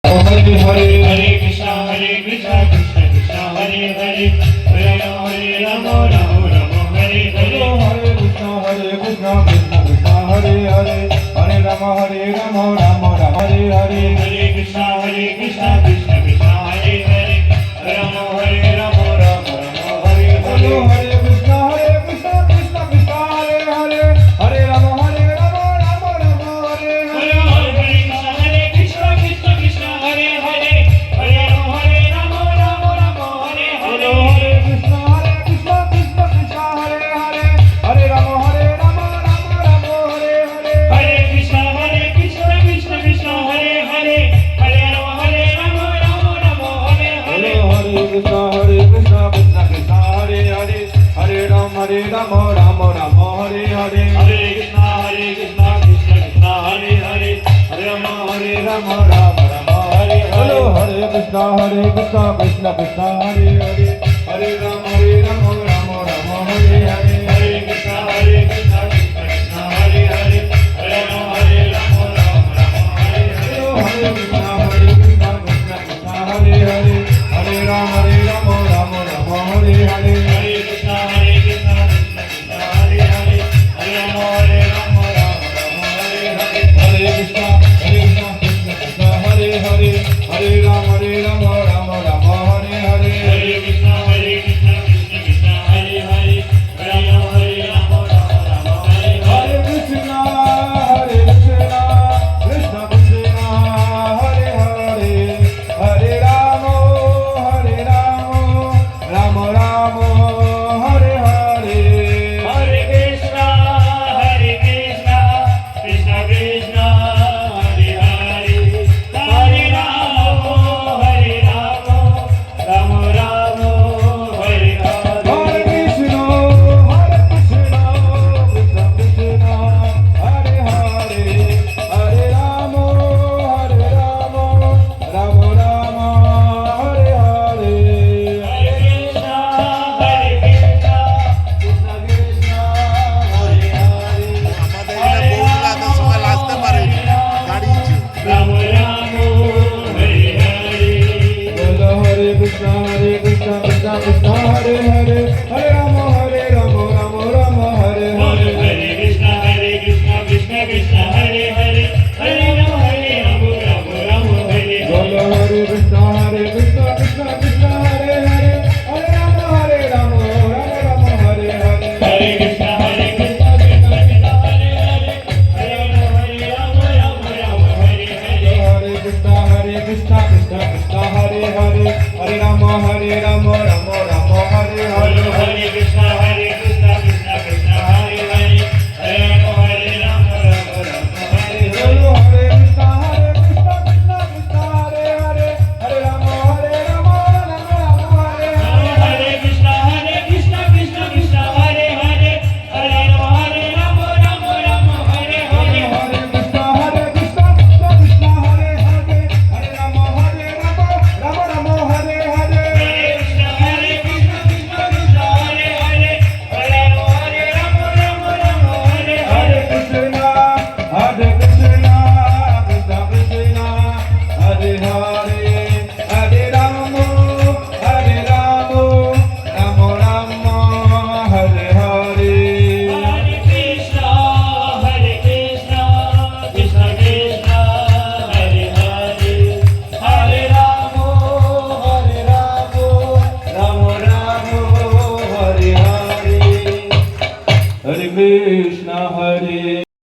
Hare Hare Hare Krishna Krishna Krishna Hare Hare Hare Rama Rama Rama Hare Hare Hare Krishna Krishna Krishna Hare Hare Hare Rama Rama Rama Hare Hare Hare Krishna Krishna Krishna Hare Hare Hare Rama Rama Rama Hare Hare Hare Krishna Krishna Krishna Hare Hare Hare Rama Rama Rama Hare Hare Hare Krishna Krishna Krishna Hare Hare Hare Rama Rama Rama Hare Hare Hare Krishna Krishna Krishna Hare Hare Hare Rama Rama Rama Hare Hare Hare Krishna Krishna Krishna Hare Hare Hare Rama Rama Rama Hare Hare Hare Krishna Krishna Krishna Hare Hare Hare Rama Rama Rama Hare Hare Hare Krishna Krishna Krishna Hare Hare Hare Rama Rama Rama Hare Hare Hare Krishna Krishna Krishna Hare Hare Hare Rama Rama Rama Hare Hare Hare Krishna Krishna Krishna Hare Hare Hare Rama Rama Rama Hare Hare Hare Krishna Krishna Krishna Hare Hare Hare Rama Rama Rama Hare Hare Hare Krishna Krishna Krishna Hare Hare Hare Rama Rama Rama Hare Hare Hare Krishna Krishna Krishna Hare Hare Hare Rama Rama Rama Hare Hare Hare Krishna Krishna Krishna Hare Hare Hare Rama Rama Hare Hare Hare Krishna Krishna Krishna Hare Hare Hare Rama Rama Rama Hare Hare Hare Krishna Krishna Krishna Hare Hare Hare Rama Rama Rama Hare Hare Hare Krishna Krishna Krishna Hare Hare Hare Rama Rama Rama Hare Hare Hare Krishna Krishna Krishna Hare Hare আমাদের এখানে বউগুলা তো সকালে আসতে পারেনি দাঁড়িয়েছে Ram Ram Hare Hare Bolo Hare Krishna Krishna Krishna Hare Hare Hare Rama Rama Rama Hare Hare Hare Hare Krishna Krishna Krishna Hare Hare Hare Rama Rama Hare Bolo Hare Hare Krishna Krishna Krishna Hare Hare Hare Rama Rama Rama Hare Hare Hare Krishna Krishna Krishna Hare Hare Hare Rama Rama Hare Hare Hare Krishna Krishna Krishna Hare Hare Hare Rama Rama Rama Hare Hare Hare Hare Krishna Krishna Krishna Hare Hare Hare Rama Rama Rama Hare Hare Bolo Hare Krishna Krishna Krishna Hare Hare Hare Rama Rama Rama Hare Hare Hare Krishna Krishna Krishna Hare Hare Hare Rama Rama Rama Hare Hare Hare Krishna Krishna Krishna Hare Hare Hare Rama Rama Rama Hare Hare Hare Krishna Krishna Krishna Hare Hare Hare Rama Rama Hare Hare Hare Krishna Krishna Krishna Hare Hare Hare Rama Rama Rama Hare Hare Hare Krishna Krishna Krishna Hare Hare Hare Rama Rama Rama Hare Hare Hare Krishna Hare